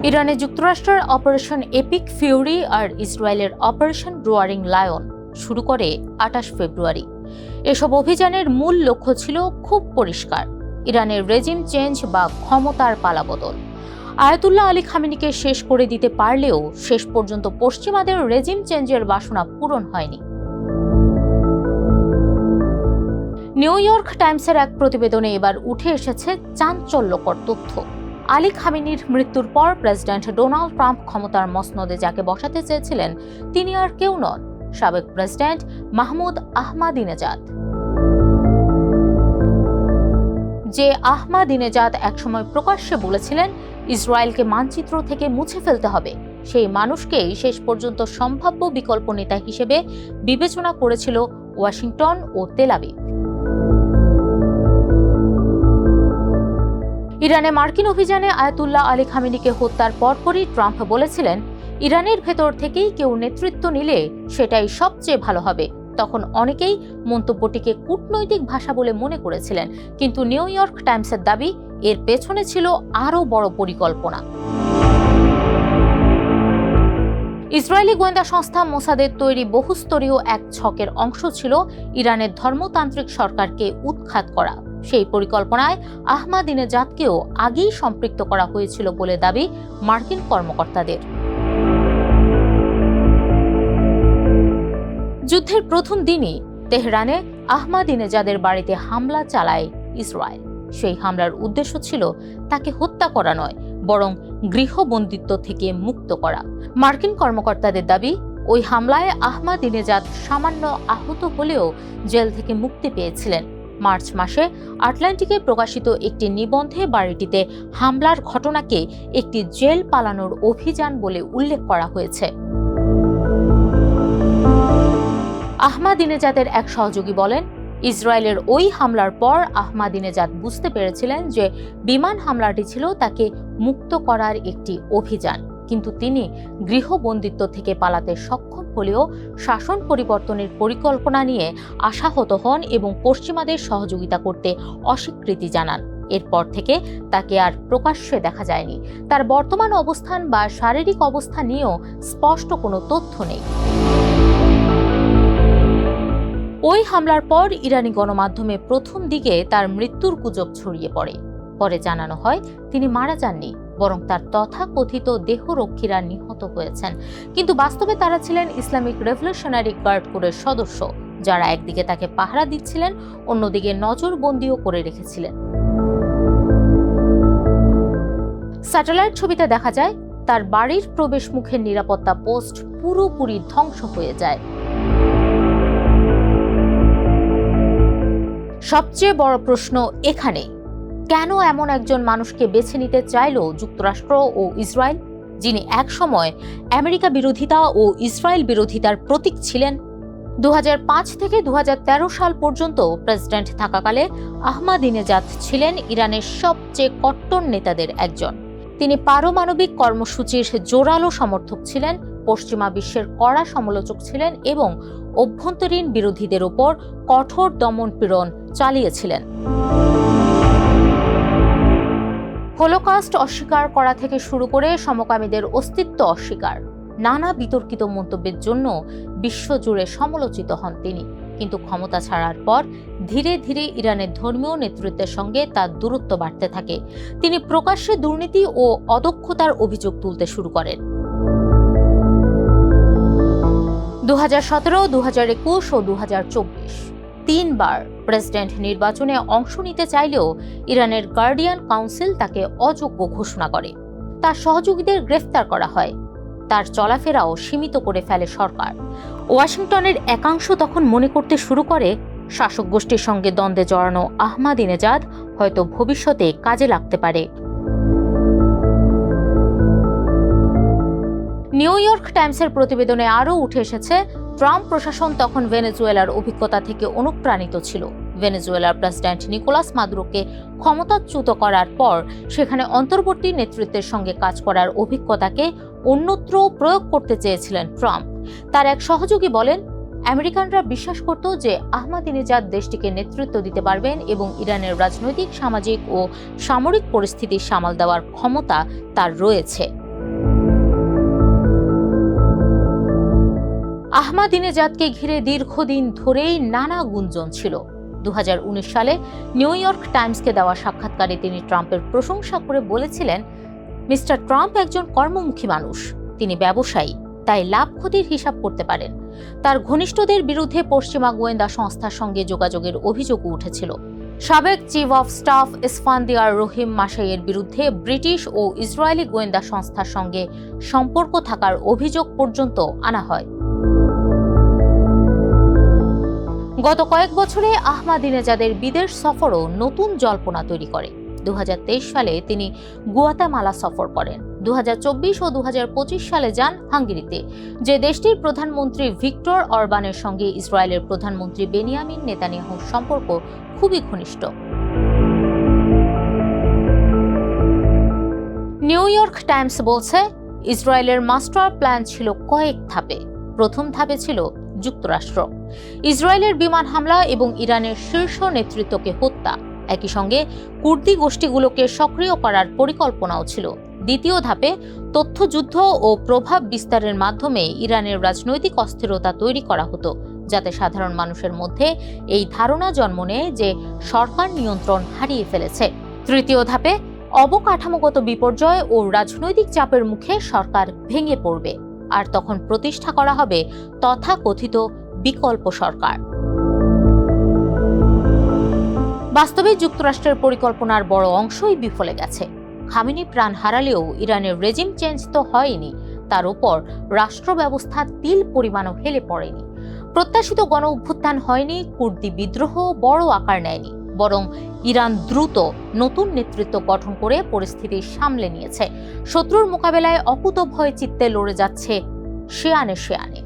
ইরানে যুক্তরাষ্ট্রের operation epic Fury আর ইসরায়েলের অপারেশন রোয়ারিং লায়ন শুরু করে ২৮ ফেব্রুয়ারি। এসব অভিযানের মূল লক্ষ্য ছিল খুব পরিষ্কার, ইরানের রেজিম চেঞ্জ বা ক্ষমতার পালাবদল। আয়াতুল্লাহ আলী খামেনিকে শেষ করে দিতে পারলেও শেষ পর্যন্ত পশ্চিমাদের রেজিম চেঞ্জের বাসনা পূরণ হয়নি। নিউ ইয়র্ক টাইমসের এক প্রতিবেদনে এবার উঠে এসেছে চাঞ্চল্যকর তথ্য। আলী খামেনির মৃত্যুর পর প্রেসিডেন্ট ডোনাল্ড ট্রাম্প ক্ষমতার মসনদে যাকে বসাতে চেয়েছিলেন তিনি আর কেউ নন, সাবেক প্রেসিডেন্ট মাহমুদ আহমাদিনেজাদ। যে আহমাদিনেজাদ একসময় প্রকাশ্যে বলেছিলেন ইসরায়েলকে মানচিত্র থেকে মুছে ফেলতে হবে, সেই মানুষকেই শেষ পর্যন্ত সম্ভাব্য বিকল্প নেতা হিসেবে বিবেচনা করেছিল ওয়াশিংটন ও তেল আবিব। ইরানে মার্কিন অভিযানে আয়াতুল্লাহ আলী খামেনিকে হত্যার পরপরই ট্রাম্প বলেছিলেন, ইরানের ভেতর থেকেই কেউ নেতৃত্ব নিলে সেটাই সবচেয়ে ভালো হবে। তখন অনেকেই মন্তব্যটিকে কূটনৈতিক ভাষা বলে মনে করেছিলেন, কিন্তু নিউ ইয়র্ক টাইমসের দাবি এর পেছনে ছিল আরও বড় পরিকল্পনা। ইসরায়েলি গোয়েন্দা সংস্থা মোসাদের তৈরি বহুস্তরীয় এক ছকের অংশ ছিল ইরানের ধর্মতান্ত্রিক সরকারকে উৎখাত করা। সেই পরিকল্পনায় আহমাদিনেজাদকেও আগেই সম্পৃক্ত করা হয়েছিল বলে দাবি মার্কিন কর্মকর্তাদের। যুদ্ধের প্রথম দিনই তেহরানে আহমাদিনেজাদের বাড়িতে হামলা চালায় ইসরায়েল। সেই হামলার উদ্দেশ্য ছিল তাকে হত্যা করা নয়, বরং গৃহবন্দিত্ব থেকে মুক্ত করা। মার্কিন কর্মকর্তাদের দাবি, ওই হামলায় আহমাদিনেজাদ সামান্য আহত হলেও জেল থেকে মুক্তি পেয়েছিলেন। মার্চ মাসে আটলান্টিকে প্রকাশিত একটি নিবন্ধে বাড়িটিতে হামলার ঘটনাকে একটি জেল পালানোর অভিযান বলে উল্লেখ করা হয়েছে। আহমাদিনেজাদের এক সহযোগী বলেন, ইসরায়েলের ওই হামলার পর আহমাদিনেজাদ বুঝতে পেরেছিলেন যে বিমান হামলাটি ছিল তাকে মুক্ত করার একটি অভিযান, কিন্তু তিনি গৃহবন্দিত্ব থেকে পালাতে সক্ষম হলেও শাসন পরিবর্তনের পরিকল্পনা নিয়ে আশাহত হন এবং পশ্চিমাদের সহযোগিতা করতে অস্বীকৃতি জানান। এরপর থেকে তাকে আর প্রকাশ্যে দেখা যায়নি। তার বর্তমান অবস্থান বা শারীরিক অবস্থা নিয়েও স্পষ্ট কোনো তথ্য নেই। ওই হামলার পর ইরানি গণমাধ্যমে প্রথম দিকে তার মৃত্যুর গুজব ছড়িয়ে পড়ে। পরে জানানো হয় তিনি মারা যাননি, বরং তার তথাকথিত দেহরক্ষীরা নিহত হয়েছেন। কিন্তু বাস্তবে তারা ছিলেন ইসলামিক রেভলিউশনারি গার্ড কোরের সদস্য, যারা একদিকে তাকে পাহারা দিচ্ছিলেন, অন্যদিকে নজরবন্দিও করে রেখেছিলেন। স্যাটেলাইট ছবিতে দেখা যায় তার বাড়ির প্রবেশ মুখের নিরাপত্তা পোস্ট পুরোপুরি ধ্বংস হয়ে যায়। সবচেয়ে বড় প্রশ্ন এখানে, কেন এমন একজন মানুষকে বেছে নিতে চাইল যুক্তরাষ্ট্র ও ইসরায়েল, যিনি একসময় আমেরিকা বিরোধিতা ও ইসরায়েল বিরোধিতার প্রতীক ছিলেন? ২০০৫ থেকে ২০১৩ সাল পর্যন্ত প্রেসিডেন্ট থাকাকালে আহমাদিনেজাদ ছিলেন ইরানের সবচেয়ে কট্টর নেতাদের একজন। তিনি পারমাণবিক কর্মসূচির জোরালো সমর্থক ছিলেন, পশ্চিমা বিশ্বের কড়া সমালোচক ছিলেন এবং অভ্যন্তরীণ বিরোধীদের ওপর কঠোর দমন-পীড়ন চালিয়েছিলেন। হলোকস্ট অস্বীকার করা থেকে শুরু করে সমকামীদের অস্তিত্ব অস্বীকার, নানা বিতর্কিত মন্তব্যের জন্য বিশ্বজুড়ে সমালোচিত হন তিনি। কিন্তু ক্ষমতা ছাড়ার পর ধীরে ধীরে ইরানের ধর্মীয় নেতৃত্বের সঙ্গে তার দূরত্ব বাড়তে থাকে। তিনি প্রকাশ্যে দুর্নীতি ও অদক্ষতার অভিযোগ তুলতে শুরু করেন। ২০১৭, ২০২১ ও ২০২৪ তিনবার প্রেসিডেন্ট নির্বাচনে অংশ নিতে চাইলেও ইরানের গার্ডিয়ান কাউন্সিল তাকে অযোগ্য ঘোষণা করে। তার সহযোগীদের গ্রেফতার করা হয়, তার চলাফেরাও সীমিত করে ফেলে সরকার। ওয়াশিংটনের একাংশ তখন মনে করতে শুরু করে শাসক গোষ্ঠীর সঙ্গে দ্বন্দ্বে জড়ানো আহমাদিনেজাদ হয়তো ভবিষ্যতে কাজে লাগতে পারে। নিউ ইয়র্ক টাইমসের প্রতিবেদনে আরও উঠে এসেছে, ট্রাম্প প্রশাসন তখন ভেনেজুয়েলার অভিজ্ঞতা থেকে অনুপ্রাণিত ছিল। ভেনেজুয়েলার প্রেসিডেন্ট নিকোলাস মাদুরোকে ক্ষমতাচ্যুত করার পর সেখানে অন্তর্বর্তী নেতৃত্বের সঙ্গে কাজ করার অভিজ্ঞতাকে অন্যত্র প্রয়োগ করতে চেয়েছিলেন ট্রাম্প। তার এক সহযোগী বলেন, আমেরিকানরা বিশ্বাস করত যে আহমাদিনেজাদ দেশটিকে নেতৃত্ব দিতে পারবেন এবং ইরানের রাজনৈতিক, সামাজিক ও সামরিক পরিস্থিতি সামাল দেওয়ার ক্ষমতা তার রয়েছে। আহমাদিনেজাদকে ঘিরে দীর্ঘদিন ধরেই নানা গুঞ্জন ছিল। 2019 সালে নিউ ইয়র্ক টাইমসকে দেওয়া সাক্ষাৎকারে তিনি ট্রাম্পের প্রশংসা করে বলেছিলেন, মিস্টার ট্রাম্প একজন কর্মমুখী মানুষ, তিনি ব্যবসায়ী, তাই লাভ ক্ষতির হিসাব করতে পারেন। তার ঘনিষ্ঠদের বিরুদ্ধে পশ্চিমা গোয়েন্দা সংস্থার সঙ্গে যোগাযোগের অভিযোগও উঠেছিল। সাবেক চিফ অফ স্টাফ ইসফান্দিয়ার রহিম মাসাইয়ের বিরুদ্ধে ব্রিটিশ ও ইসরায়েলি গোয়েন্দা সংস্থার সঙ্গে সম্পর্ক থাকার অভিযোগ পর্যন্ত আনা হয়। গত কয়েক বছরে আহমাদিনেজাদের বিদেশ সফরও নতুন জল্পনা তৈরি করে। 2023 সালে তিনি গুয়াতেমালা সফর করেন। 2024 ও 2025 সালে যান হাঙ্গেরিতে, যে দেশটির প্রধানমন্ত্রী ভিক্টর অরবানের সঙ্গে ইসরায়েলের প্রধানমন্ত্রী বেনিয়ামিন নেতানিয়াহুর সম্পর্ক খুবই ঘনিষ্ঠ। নিউ ইয়র্ক টাইমস বলছে, ইসরায়েলের মাস্টার প্ল্যান ছিল কয়েক ধাপে। প্রথম ধাপে ছিল যুক্তরাষ্ট্র, ইসরায়েলের বিমান হামলা এবং ইরানের শীর্ষ নেতৃত্বকে হত্যা, একই সঙ্গে কুর্দি গোষ্ঠীগুলোকে সক্রিয় করার পরিকল্পনাও ছিল। দ্বিতীয় ধাপে তথ্যযুদ্ধ ও প্রভাব বিস্তারের মাধ্যমে ইরানের রাজনৈতিক অস্থিরতা তৈরি করা হতো, যাতে সাধারণ মানুষের মধ্যে এই ধারণা জন্ম নেয় যে সরকার নিয়ন্ত্রণ হারিয়ে ফেলেছে। তৃতীয় ধাপে অবকাঠামোগত বিপর্যয় ও রাজনৈতিক চাপের মুখে সরকার ভেঙে পড়বে, আর তখন প্রতিষ্ঠা করা হবে তথাকথিত বিকল্প সরকার। বাস্তবে যুক্তরাষ্ট্রের পরিকল্পনার বড় অংশই বিফলে গেছে। খামেনি প্রাণ হারালেও ইরানের রেজিম চেঞ্জ তো হয়নি, তার উপর রাষ্ট্র ব্যবস্থা তিল পরিমাণও হেলে পড়েনি। প্রত্যাশিত গণ অভ্যুত্থান হয়নি, কুর্দি বিদ্রোহ বড় আকার নেয়নি, বরং ইরান দ্রুত নতুন নেতৃত্ব গঠন করে পরিস্থিতি সামলে নিয়েছে। শত্রুর মোকাবেলায় অকুতোভয় চিত্তে লড়ে যাচ্ছে শেয়ানে শেয়ানে।